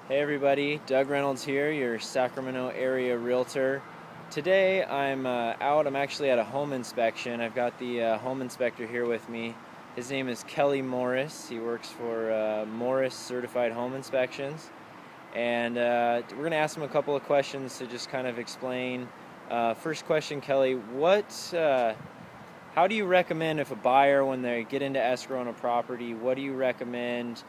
Hey everybody, Doug Reynolds here, your Sacramento Area Realtor. Today I'm I'm actually at a home inspection. I've got the home inspector here with me. His name is Kelly Morris. He works for Morris Certified Home Inspections. And we're going to ask him a couple of questions to just kind of explain. First question, Kelly, how do you recommend if a buyer, when they get into escrow on a property, what do you recommend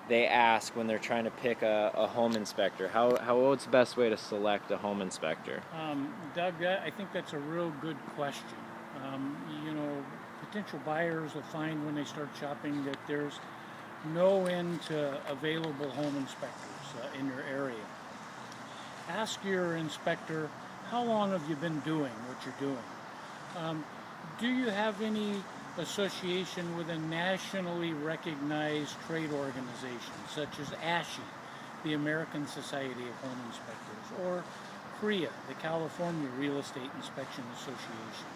they ask when they're trying to pick a home inspector? What's the best way to select a home inspector? Doug, I think that's a real good question. You know, potential buyers will find when they start shopping that there's no end to available home inspectors in your area. Ask your inspector, how long have you been doing what you're doing? Do you have any association with a nationally recognized trade organization such as ASHI, the American Society of Home Inspectors, or CREA, the California Real Estate Inspection Association?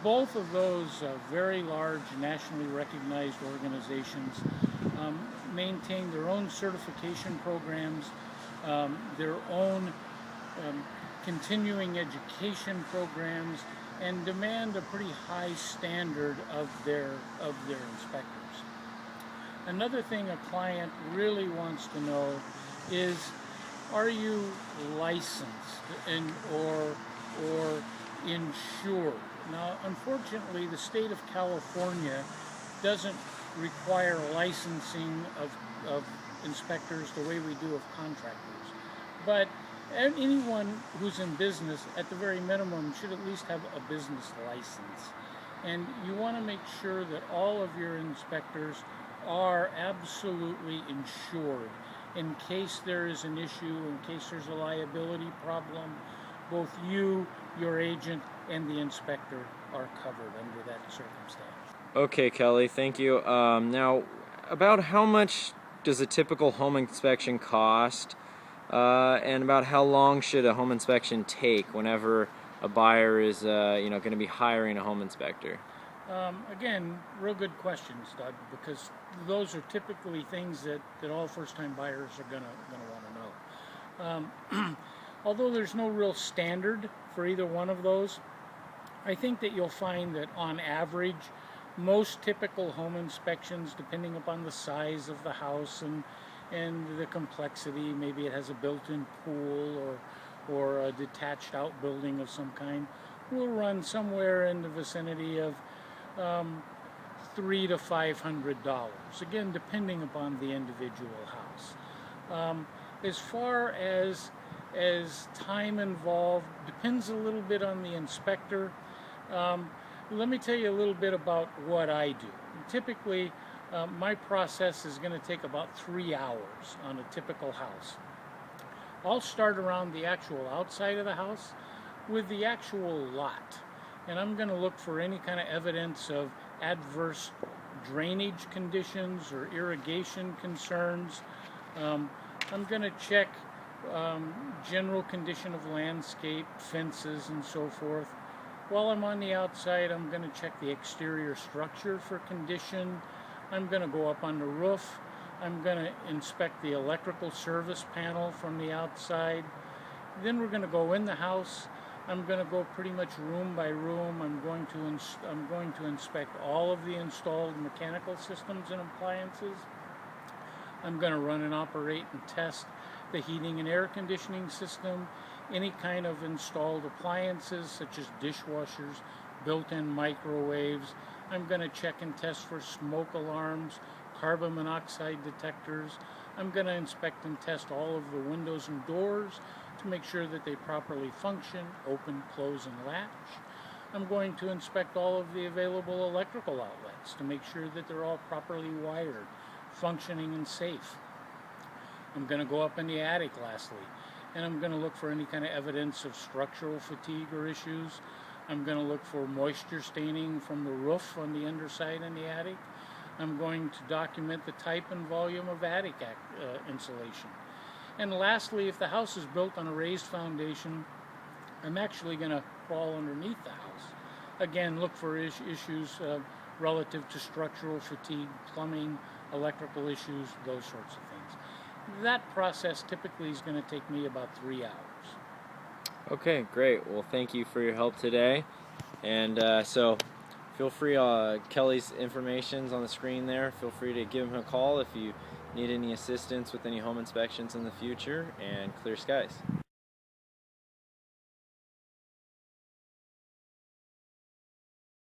Both of those very large nationally recognized organizations maintain their own certification programs, their own continuing education programs, and demand a pretty high standard of their inspectors. Another thing a client really wants to know is, are you licensed or insured? Now, unfortunately, the state of California doesn't require licensing of inspectors the way we do of contractors, but anyone who's in business, at the very minimum, should at least have a business license. And you want to make sure that all of your inspectors are absolutely insured in case there is an issue, in case there's a liability problem. Both you, your agent, and the inspector are covered under that circumstance. Okay, Kelly, thank you. Now, about how much does a typical home inspection cost? And about how long should a home inspection take whenever a buyer is going to be hiring a home inspector? Again, real good questions, Doug, because those are typically things that all first-time buyers are going to want to know. Although there's no real standard for either one of those, I think that you'll find that on average, most typical home inspections, depending upon the size of the house and the complexity, maybe it has a built-in pool or a detached outbuilding of some kind, will run somewhere in the vicinity of $300 to $500, again depending upon the individual house. As far as time involved, depends a little bit on the inspector. Let me tell you a little bit about what I do. Typically, my process is going to take about 3 hours on a typical house. I'll start around the actual outside of the house with the actual lot, and I'm going to look for any kind of evidence of adverse drainage conditions or irrigation concerns. I'm going to check general condition of landscape, fences, and so forth. While I'm on the outside, I'm going to check the exterior structure for condition. I'm going to go up on the roof. I'm going to inspect the electrical service panel from the outside. Then we're going to go in the house. I'm going to go pretty much room by room. I'm going to inspect all of the installed mechanical systems and appliances. I'm going to run and operate and test the heating and air conditioning system, any kind of installed appliances such as dishwashers, built-in microwaves. I'm going to check and test for smoke alarms, carbon monoxide detectors. I'm going to inspect and test all of the windows and doors to make sure that they properly function, open, close, and latch. I'm going to inspect all of the available electrical outlets to make sure that they're all properly wired, functioning, and safe. I'm going to go up in the attic lastly, and I'm going to look for any kind of evidence of structural fatigue or issues. I'm going to look for moisture staining from the roof on the underside in the attic. I'm going to document the type and volume of attic insulation. And lastly, if the house is built on a raised foundation, I'm actually going to crawl underneath the house. Again, look for issues relative to structural fatigue, plumbing, electrical issues, those sorts of things. that process typically is going to take me about 3 hours. Okay, great. Well, thank you for your help today. And so feel free, Kelly's information's on the screen there. Feel free to give him a call if you need any assistance with any home inspections in the future, and clear skies.